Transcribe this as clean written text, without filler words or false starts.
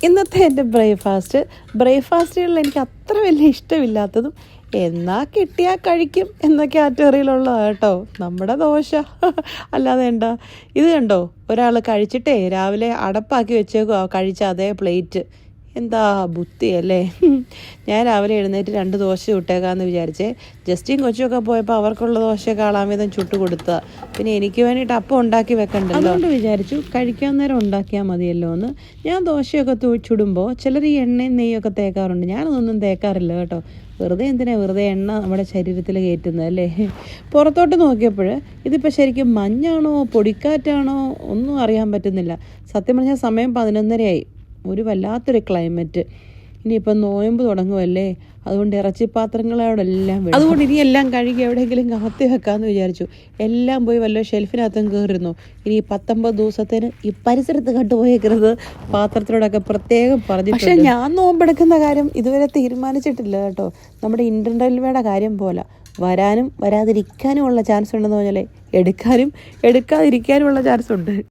ഇന്നത്തെ എൻ്റെ ബ്രേക്ക്ഫാസ്റ്റുകളിൽ എനിക്ക് അത്ര വലിയ ഇഷ്ടമില്ലാത്തതും എന്നാൽ കിട്ടിയാൽ കഴിക്കും എന്ന കാറ്റഗറിയിലുള്ളതാണ് കേട്ടോ നമ്മുടെ ദോശ. അല്ലാതെ എന്താ ഇത് കണ്ടോ, ഒരാൾ കഴിച്ചിട്ടേ രാവിലെ അടപ്പാക്കി വെച്ചേക്കുവാ കഴിച്ച അതേ പ്ലേറ്റ്. എന്താ ബുദ്ധിയല്ലേ. ഞാൻ രാവിലെ എഴുന്നേറ്റ് 2 ദോശ ചുട്ടേക്കാമെന്ന് വിചാരിച്ചേ. ജസ്റ്റിൻ കൊച്ചുമൊക്കെ പോയപ്പോൾ അവർക്കുള്ള ദോശയൊക്കെ ആളാമിതം ചുട്ട് കൊടുത്ത, പിന്നെ എനിക്ക് വേണ്ടിയിട്ട് അപ്പം ഉണ്ടാക്കി വെക്കണ്ടല്ലോ. അതുകൊണ്ട് വിചാരിച്ചു കഴിക്കാൻ നേരം ഉണ്ടാക്കിയാൽ മതിയല്ലോ എന്ന്. ഞാൻ ദോശയൊക്കെ ചുടുമ്പോൾ ചിലർ ഈ എണ്ണയും നെയ്യൊക്കെ തേക്കാറുണ്ട്. ഞാനതൊന്നും തേക്കാറില്ല കേട്ടോ. വെറുതെ എണ്ണ നമ്മുടെ ശരീരത്തിൽ കയറ്റുന്നത് അല്ലേ. പുറത്തോട്ട് നോക്കിയപ്പോൾ ഇതിപ്പോൾ ശരിക്കും മഞ്ഞാണോ പൊടിക്കാറ്റാണോ ഒന്നും അറിയാൻ പറ്റുന്നില്ല. സത്യം പറഞ്ഞാൽ സമയം 11:30 ഒരു വല്ലാത്തൊരു ക്ലൈമറ്റ്. ഇനിയിപ്പം നോയമ്പ് തുടങ്ങുമല്ലേ, അതുകൊണ്ട് ഇറച്ചിപ്പാത്രങ്ങളോടെല്ലാം അതുകൊണ്ട് ഇനി എല്ലാം കഴുകി എവിടെയെങ്കിലും കമത്തി വെക്കാമെന്ന് വിചാരിച്ചു. എല്ലാം പോയി വല്ല ഷെൽഫിനകത്തും കയറിയിരുന്നു. ഇനി 19 ദിവസത്തിന് ഈ പരിസരത്ത് കണ്ടുപോയേക്കരുത് പാത്രത്തിനോടൊക്കെ പ്രത്യേകം പറഞ്ഞു. പക്ഷെ ഞാൻ നോമ്പെടുക്കുന്ന കാര്യം ഇതുവരെ തീരുമാനിച്ചിട്ടില്ല കേട്ടോ. നമ്മുടെ ഇന്ത്യൻ റെയിൽവേയുടെ കാര്യം പോലെ വരാനും വരാതിരിക്കാനും ഉള്ള ചാൻസ് ഉണ്ടെന്ന് പറഞ്ഞാലേ എടുക്കാനും എടുക്കാതിരിക്കാനും ഉള്ള ചാൻസ് ഉണ്ട്.